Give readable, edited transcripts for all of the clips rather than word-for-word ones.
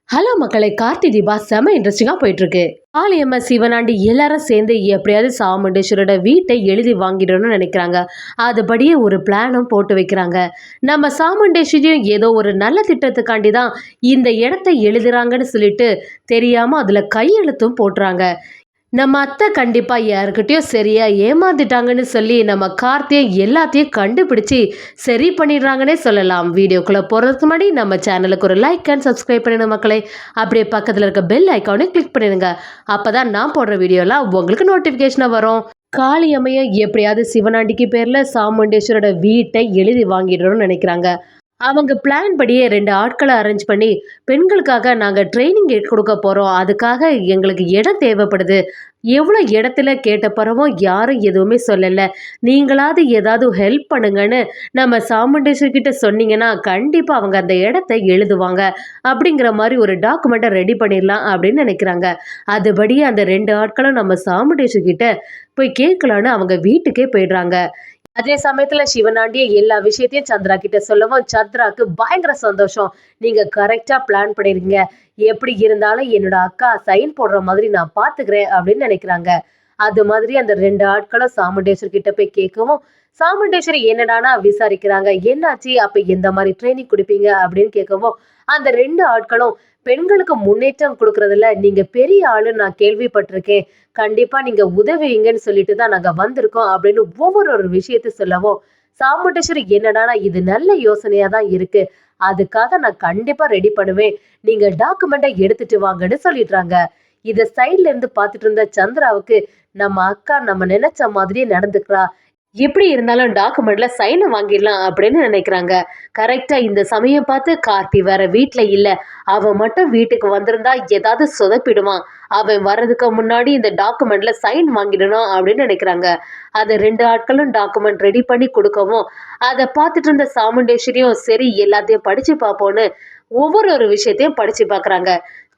Hello மக்களை, கார்த்தி தீபா செம இன்ட்ரெஸ்டிங்கா போயிட்டு இருக்கு. ஆலியம்மா சிவனாண்டி எல்லாரும் சேர்ந்து எப்படியாவது சாமுண்டேஸ்வரோட வீட்டை எழுதி வாங்கிடணும்னு நினைக்கிறாங்க. அதுபடியே ஒரு பிளானும் போட்டு வைக்கிறாங்க. நம்ம சாமுண்டேஸ்வரியும் ஏதோ ஒரு நல்ல திட்டத்துக்காண்டி தான் இந்த இடத்தை எழுதுறாங்கன்னு சொல்லிட்டு தெரியாம அதுல கையெழுத்தும் போட்டுறாங்க. நம்ம அத்தை கண்டிப்பா யாருக்கிட்டயும் சரியா ஏமாந்துட்டாங்கன்னு சொல்லி நம்ம கார்த்தியை எல்லாத்தையும் கண்டுபிடிச்சு சரி பண்ணிடுறாங்கன்னே சொல்லலாம். வீடியோக்குள்ள போறதுக்கு முன்னாடி நம்ம சேனலுக்கு ஒரு லைக் அண்ட் சப்ஸ்கிரைப் பண்ணிடுங்க மக்களே. அப்படியே பக்கத்துல இருக்க பெல் ஐக்கானை கிளிக் பண்ணிடுங்க. அப்பதான் நான் போடுற வீடியோலாம் உங்களுக்கு நோட்டிபிகேஷனா வரும். காளியம்மைய எப்படியாவது சிவனாண்டிக்கு பேர்ல சாமுண்டேஸ்வரோட வீட்டை எழுதி வாங்கிடணும்னு நினைக்கிறாங்க. அவங்க பிளான் படியே 2 ஆட்களை அரேஞ்ச் பண்ணி, பெண்களுக்காக நாங்க ட்ரெய்னிங் கொடுக்க போறோம். அதுக்காக எங்களுக்கு இடம் தேவைப்படுது. எவ்வளோ இடத்துல கேட்ட பிறகும் யாரும் எதுவுமே சொல்லல. நீங்களாவது ஏதாவது ஹெல்ப் பண்ணுங்கன்னு நம்ம சாமுண்டேஸ்வரி கிட்ட சொன்னீங்கன்னா, கண்டிப்பா அவங்க அந்த இடத்த எழுதுவாங்க. அப்படிங்கிற மாரி ஒரு டாக்குமெண்ட்ட ரெடி பண்ணிடலாம் அப்படின்னு நினைக்கிறாங்க. அதுபடியே அந்த 2 ஆட்களும் நம்ம சாமுண்டேஸ்வரி கிட்ட போய் கேட்கலான்னு அவங்க வீட்டுக்கே போயிடுறாங்க. அதே சமயத்துல சிவனாண்டிய எல்லா விஷயத்தையும் சந்திரா கிட்ட சொல்லவும் சந்திராக்கு பயங்கர சந்தோஷம். நீங்க கரெக்டா பிளான் பண்ணிருக்கீங்க. எப்படி இருந்தாலும் என்னோட அக்கா சைன் போடுற மாதிரி நான் பாத்துக்கிறேன் அப்படின்னு நினைக்கிறாங்க. அது மாதிரி அந்த 2 ஆட்களும் சாமுண்டேஸ்வரி கிட்ட போய் கேட்கவும், சாமுண்டேஸ்வரி என்னடானா விசாரிக்கிறாங்க. என்னாச்சு, அப்ப எந்த மாதிரி ட்ரைனிங் கொடுப்பீங்க அப்படின்னு கேட்கவும், அந்த 2 ஆட்களும் பெண்களுக்கு முன்னேற்றம் கொடுக்கறதுல நீங்க பெரிய ஆளுன்னு நான் கேள்விப்பட்டிருக்கேன். கண்டிப்பா நீங்க உதவுவீங்கன்னு சொல்லிட்டு தான் நாங்க வந்திருக்கோம் அப்படின்னு ஒரு விஷயத்த சொல்லவும், சாமுண்டேஸ்வரி என்னடானா இது நல்ல யோசனையா தான் இருக்கு. அதுக்காக நான் கண்டிப்பா ரெடி பண்ணுவேன். நீங்க டாக்குமெண்ட்டை எடுத்துட்டு வாங்கன்னு சொல்லிடுறாங்க. இத சைட்ல இருந்து பார்த்துட்டு இருந்த சந்திராவுக்கு நம்ம அக்கா நம்ம நினைச்ச மாதிரியே நடந்துக்கிறா. எப்படி இருந்தாலும் டாக்குமெண்ட்ல சைனை வாங்கிடலாம் அப்படின்னு நினைக்கிறாங்க. கரெக்டா இந்த சமயம் பார்த்து கார்த்தி வேற வீட்ல இல்ல. அவன் மட்டும் வீட்டுக்கு வந்திருந்தா ஏதாவது சொதப்பிடுவான். அவன் வர்றதுக்கு முன்னாடி இந்த டாக்குமெண்ட்ல சைன் வாங்கிடணும் அப்படின்னு நினைக்கிறாங்க. அதை 2 ஆட்களும் டாக்குமெண்ட் ரெடி பண்ணி கொடுக்கவும், அதை பார்த்துட்டு இருந்த சாமுண்டேஸ்வரியும் சரி எல்லாத்தையும் படிச்சு பார்ப்போன்னு ஒரு விஷயத்தையும் படிச்சு பார்க்கறாங்க.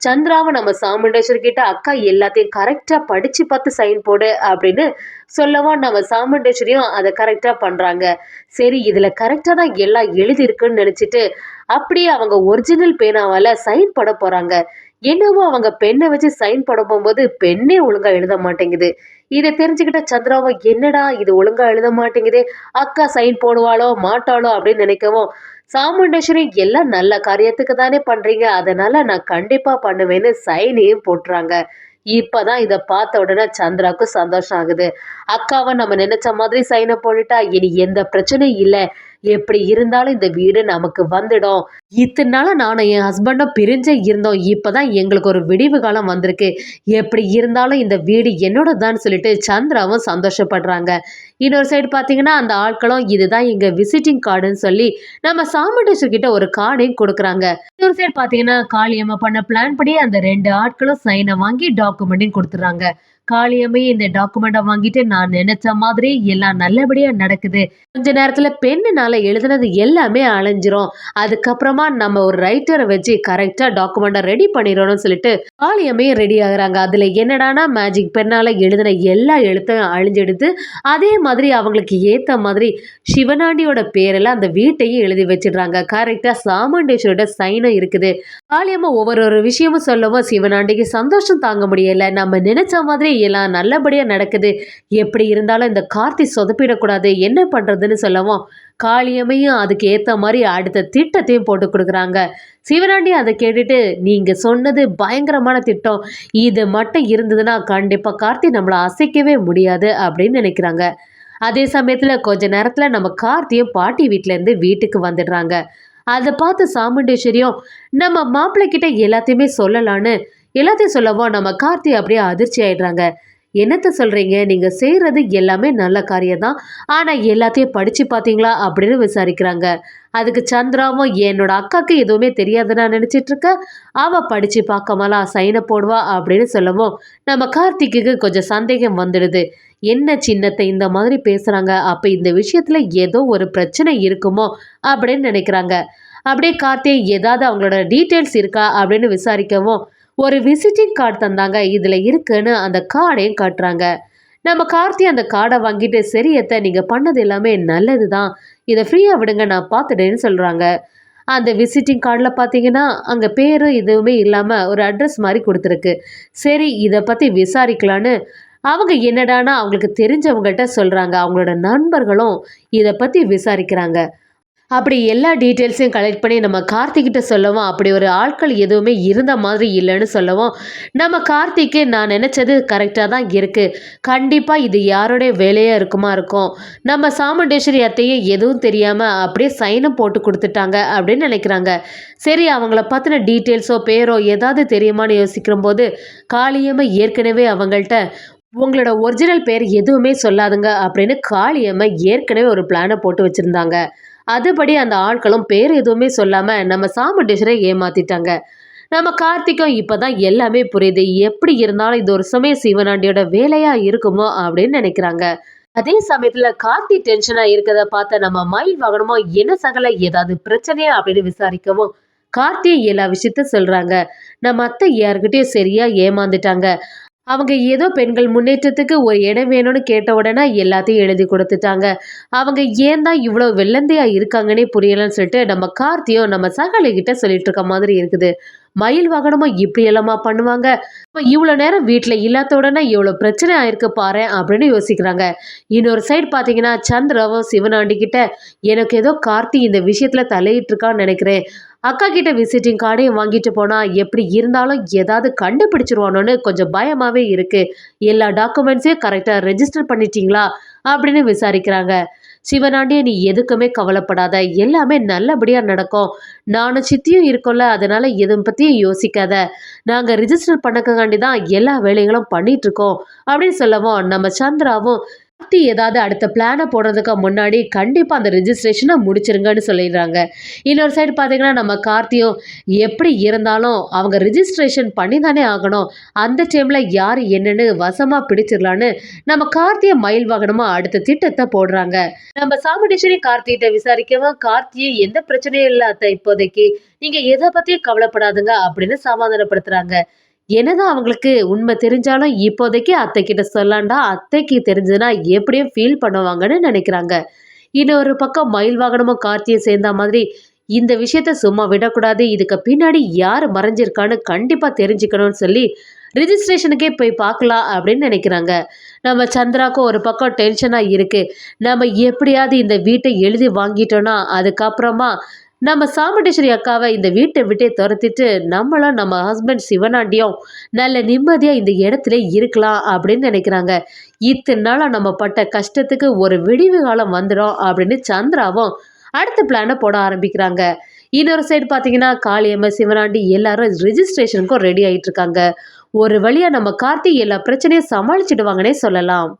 சந்திராவை நம்ம சாமுண்டேஸ்வரி கிட்ட அக்கா எல்லாத்தையும் கரெக்டா படிச்சு பார்த்து சைன் போடு அப்படின்னு சொல்லவா, நம்ம சாமுண்டேஸ்வரியும் அதை கரெக்டா பண்றாங்க. சரி இதுல கரெக்டா தான் எல்லாம் எழுதியிருக்குன்னு நினைச்சிட்டு அப்படியே அவங்க ஒரிஜினல் பேனாவால சைன் போட போறாங்க. என்னவோ அவங்க பெண்ணை வச்சு சைன் போட போகும்போது பெண்ணே ஒழுங்கா எழுத மாட்டேங்குது. இதை தெரிஞ்சுக்கிட்ட சந்திராவும் என்னடா இது ஒழுங்கா எழுத மாட்டேங்குதே, அக்கா சைன் போடுவாளோ மாட்டாளோ அப்படின்னு நினைக்கவும், சாமுண்டேஸ்வரி எல்லாம் நல்ல காரியத்துக்கு தானே பண்றீங்க, அதனால நான் கண்டிப்பா பண்ணுவேன்னு சைனையும் போட்டுறாங்க. இப்பதான் இத பார்த்த உடனே சந்திராவுக்கு சந்தோஷம் ஆகுது. அக்காவை நம்ம நினைச்ச மாதிரி சைனை போட்டுட்டா இனி எந்த பிரச்சனையும் இல்ல. எப்படி இருந்தாலும் இந்த வீடு நமக்கு வந்துடும். இத்தனை நாளா நானும் என் ஹஸ்பண்டும் பிரிஞ்சே இருந்தோம். இப்பதான் எங்களுக்கு ஒரு விடிவு காலம் வந்திருக்கு. எப்படி இருந்தாலும் இந்த வீடு என்னோடதான்னு சொல்லிட்டு சந்திராவும் சந்தோஷப்படுறாங்க. இன்னொரு சைடு பாத்தீங்கன்னா அந்த ஆட்களும் இதுதான் எங்க விசிட்டிங் கார்டுன்னு சொல்லி நம்ம சாமுண்டேஸ்வரி கிட்ட ஒரு கார்டையும் கொடுக்குறாங்க. இன்னொரு சைடு பாத்தீங்கன்னா காளியம்மா பண்ண பிளான் படி அந்த 2 ஆட்களும் சைனை வாங்கி டாக்குமெண்ட்டையும் கொடுத்துறாங்க. காளியம்மையே இந்த டாக்குமெண்ட்டை வாங்கிட்டு நான் நினைச்ச மாதிரி எல்லாம் நல்லபடியா நடக்குது. கொஞ்ச நேரத்துல பெண்ணுனால எழுதுனது எல்லாமே அலைஞ்சிரும். அதுக்கப்புறமா நம்ம ஒரு ரைட்டரை வச்சு கரெக்டா டாக்குமெண்ட்டை ரெடி பண்ணிடணும்னு சொல்லிட்டு காளியம்மையும் ரெடி ஆகுறாங்க. அதுல என்னடானா மேஜிக் பெண்ணால எழுதின எல்லா எழுத்தையும் அழிஞ்செடுத்து அதே மாதிரி அவங்களுக்கு ஏத்த மாதிரி சிவனாண்டியோட பேரெல்லாம் அந்த வீட்டையும் எழுதி வச்சிடுறாங்க. கரெக்டா சாமுண்டேஸ்வரோட சைனும் இருக்குது. காளியம்மா ஒரு விஷயமும் சொல்லவும் சிவனாண்டிக்கு சந்தோஷம் தாங்க முடியல. நம்ம நினைச்ச மாதிரி எல்லாம் நல்லபடியா நடக்குது. எப்படி இருந்தாலும் இந்த கார்த்தி சொதப்பிடக்கூடாது, என்ன பண்றதுன்னு சொல்லவும் காளியம்மையும் அதுக்கு ஏத்த மாதிரி அடுத்த திட்டத்தையும் போட்டு கொடுக்குறாங்க. சிவனாண்டி அதை கேட்டுட்டு நீங்க சொன்னது பயங்கரமான திட்டம், இது மட்டும் இருந்ததுன்னா கண்டிப்பா கார்த்தி நம்மளை அசைக்கவே முடியாது அப்படின்னு நினைக்கிறாங்க. அதே சமயத்துல கொஞ்ச நேரத்துல நம்ம கார்த்தியும் பாட்டி வீட்டுல இருந்து வீட்டுக்கு வந்துடுறாங்க. அதை பார்த்து சாமுண்டேஸ்வரியும் நம்ம மாப்பிள்ளை கிட்ட எல்லாத்தையுமே சொல்லலான்னு எல்லாத்தையும் சொல்லவோ நம்ம கார்த்தி அப்படியே அதிர்ச்சி ஆயிடுறாங்க. என்னத்த சொல்றீங்க, நீங்க செய்யறது எல்லாமே நல்ல காரியம் தான், ஆனா எல்லாத்தையும் படிச்சு பாத்தீங்களா அப்படின்னு விசாரிக்கிறாங்க. அதுக்கு சந்திராவும் என்னோட அக்காக்கு எதுவுமே தெரியாதுன்னு நான் நினைச்சிட்டு இருக்க, அவ படிச்சு பார்க்காமலா சைனை போடுவா அப்படின்னு சொல்லவும் நம்ம கார்த்திக்கு கொஞ்சம் சந்தேகம் வந்துடுது. என்ன சின்னத்தை இந்த மாதிரி பேசுறாங்க, அப்ப இந்த விஷயத்துல ஏதோ ஒரு பிரச்சனை இருக்குமோ அப்படின்னு நினைக்கிறாங்க. அப்படியே கார்த்தி ஏதாவது அவங்களோட டீட்டெயில்ஸ் இருக்கா அப்படின்னு விசாரிக்கவும் ஒரு விசிட்டிங் கார்டு தந்தாங்க, இதுல இருக்குன்னு அந்த கார்டையும் காட்டுறாங்க. நம்ம கார்த்தி அந்த கார்டை வாங்கிட்டு சரி அத்தை நீங்க பண்ணது எல்லாமே நல்லதுதான், இதை ஃப்ரீயா விடுங்க நான் பார்த்துட்டேன்னு சொல்றாங்க. அந்த விசிட்டிங் கார்டில் பார்த்தீங்கன்னா அங்கே பேரும் எதுவுமே இல்லாமல் ஒரு அட்ரஸ் மாதிரி கொடுத்துருக்கு. சரி இதை பற்றி விசாரிக்கலான்னு அவங்க என்னடானா அவங்களுக்கு தெரிஞ்சவங்கள்ட்ட சொல்கிறாங்க. அவங்களோட நண்பர்களும் இதை பற்றி விசாரிக்கிறாங்க. அப்படி எல்லா டீட்டெயில்ஸையும் கலெக்ட் பண்ணி நம்ம கார்த்திக்கிட்ட சொல்லவும், அப்படி ஒரு ஆட்கள் எதுவுமே இருந்த மாதிரி இல்லைன்னு சொல்லவும், நம்ம கார்த்திக்கு நான் நினச்சது கரெக்டாக தான் இருக்குது. கண்டிப்பாக இது யாருடைய வேலையாக இருக்கும். நம்ம சாமுண்டேஸ்வரி அத்தையும் எதுவும் தெரியாமல் அப்படியே சைனும் போட்டு கொடுத்துட்டாங்க அப்படின்னு நினைக்கிறாங்க. சரி அவங்கள பற்றின டீட்டெயில்ஸோ பேரோ ஏதாவது தெரியுமான்னு யோசிக்கிற போது காளியம்மா ஏற்கனவே அவங்கள்ட்ட உங்களோட ஒரிஜினல் பேர் எதுவுமே சொல்லாதுங்க அப்படின்னு காளியம்மா ஏற்கனவே ஒரு பிளானை போட்டு வச்சுருந்தாங்க. அதுபடி அந்த ஆட்களும் பேர் எதுவுமே சொல்லாம நம்ம சாமுண்டீஸ்வரை ஏமாத்திட்டாங்க. நம்ம கார்த்திக்கும் இப்பதான் எல்லாமே புரியுது. எப்படி இருந்தாலும் இது ஒரு சமய சிவனாண்டியோட வேலையா இருக்குமோ அப்படின்னு நினைக்கிறாங்க. அதே சமயத்துல கார்த்தி டென்ஷனா இருக்கத பார்த்த நம்ம மயில் வாகனமோ என்ன சகல ஏதாவது பிரச்சனையா அப்படின்னு விசாரிக்கவும் கார்த்தியை எல்லா விஷயத்த சொல்றாங்க. நம்ம அத்தை யாருக்கிட்டயும் சரியா ஏமாந்துட்டாங்க. அவங்க ஏதோ பெண்கள் முன்னேற்றத்துக்கு ஒரு இடம் வேணும்னு கேட்ட உடனே எல்லாத்தையும் எழுதி கொடுத்துட்டாங்க. அவங்க ஏன் தான் இவ்வளோ வெள்ளந்தையா இருக்காங்கன்னே புரியலன்னு சொல்லிட்டு நம்ம கார்த்தியும் நம்ம சகலைகிட்ட சொல்லிட்டு இருக்க மாதிரி இருக்குது. மயில் வாகனமும் இப்படி எல்லாமா பண்ணுவாங்க. இப்போ இவ்வளோ நேரம் வீட்டில் இல்லாத உடனே இவ்வளோ பிரச்சனை ஆயிருக்கு பாரு அப்படின்னு யோசிக்கிறாங்க. இன்னொரு சைடு பார்த்தீங்கன்னா சந்திராவும் சிவனாண்டி கிட்ட எனக்கு ஏதோ கார்த்தி இந்த விஷயத்துல தலையிட்டு இருக்கான்னு நினைக்கிறேன். அக்கா கிட்ட விசிட்டிங் கார்டையும் வாங்கிட்டு போனா எப்படி இருந்தாலும் ஏதாவது கண்டுபிடிச்சிருவானோன்னு கொஞ்சம் பயமாவே இருக்கு. எல்லா டாக்குமெண்ட்ஸையும் கரெக்டாக ரெஜிஸ்டர் பண்ணிட்டீங்களா அப்படின்னு விசாரிக்கிறாங்க. சிவனாண்டிய நீ எதுக்குமே கவலைப்படாத, எல்லாமே நல்லபடியா நடக்கும். நானும் சித்தியும் இருக்கோம்ல, அதனால எதுவும் பத்தியும் யோசிக்காத. நாங்க ரிஜிஸ்டர் பண்ணக்காண்டி தான் எல்லா வேலைகளும் பண்ணிட்டு இருக்கோம் அப்படின்னு சொல்லவும் நம்ம சந்திராவும் கார்த்தி ஏதாவது அடுத்த பிளானை போடுறதுக்கு முன்னாடி கண்டிப்பாக அந்த ரிஜிஸ்ட்ரேஷனை முடிச்சிருங்கன்னு சொல்லிடுறாங்க. இன்னொரு சைடு பார்த்தீங்கன்னா நம்ம கார்த்தியும் எப்படி இருந்தாலும் அவங்க ரிஜிஸ்ட்ரேஷன் பண்ணி தானே ஆகணும். அந்த டைமில் யார் என்னன்னு வசமாக பிடிச்சிடலான்னு நம்ம கார்த்தியை மயில் வாகனமாக அடுத்த திட்டத்தை போடுறாங்க. நம்ம சாமுண்டீஸ்வரி கார்த்திகிட்ட விசாரிக்கவும் கார்த்தியை எந்த பிரச்சனையும் இல்லை அத்தை இப்போதைக்கு. நீங்கள் எதை பற்றியும் கவலைப்படாதுங்க அப்படின்னு சமாதானப்படுத்துகிறாங்க. என்னதான் அவங்களுக்கு உண்மை தெரிஞ்சாலும் இப்போதைக்கு அத்தை கிட்ட சொல்லாண்டா அத்தைக்கு தெரிஞ்சதுன்னா எப்படியும் ஃபீல் பண்ணுவாங்கன்னு நினைக்கிறாங்க. இன்னொரு பக்கம் மயில் வாகனமும் கார்த்தியும் சேர்ந்த மாதிரி இந்த விஷயத்த சும்மா விடக்கூடாது, இதுக்கு பின்னாடி யார் மறைஞ்சிருக்கான்னு கண்டிப்பா தெரிஞ்சுக்கணும்னு சொல்லி ரிஜிஸ்ட்ரேஷனுக்கே போய் பார்க்கலாம் அப்படின்னு நினைக்கிறாங்க. நம்ம சந்திராக்கும் ஒரு பக்கம் டென்ஷனா இருக்கு. நம்ம எப்படியாவது இந்த வீட்டை எழுதி வாங்கிட்டோம்னா அதுக்கப்புறமா நம்ம சாமுண்டீஸ்வரி அக்காவை இந்த வீட்டை விட்டே துரத்திட்டு நம்மளும் நம்ம ஹஸ்பண்ட் சிவனாண்டியும் நல்ல நிம்மதியாக இந்த இடத்துல இருக்கலாம் அப்படின்னு நினைக்கிறாங்க. இத்தனை நாளாக நம்ம பட்ட கஷ்டத்துக்கு ஒரு விடிவு காலம் வந்துடும் அப்படின்னு சந்திராவும் அடுத்த பிளானை போட ஆரம்பிக்கிறாங்க. இன்னொரு சைடு பார்த்தீங்கன்னா காளியம்மா சிவனாண்டி எல்லாரும் ரிஜிஸ்ட்ரேஷனுக்கும் ரெடி ஆகிட்டு இருக்காங்க. ஒரு வழியாக நம்ம கார்த்திக் எல்லா பிரச்சனையும் சமாளிச்சிடுவாங்கன்னே சொல்லலாம்.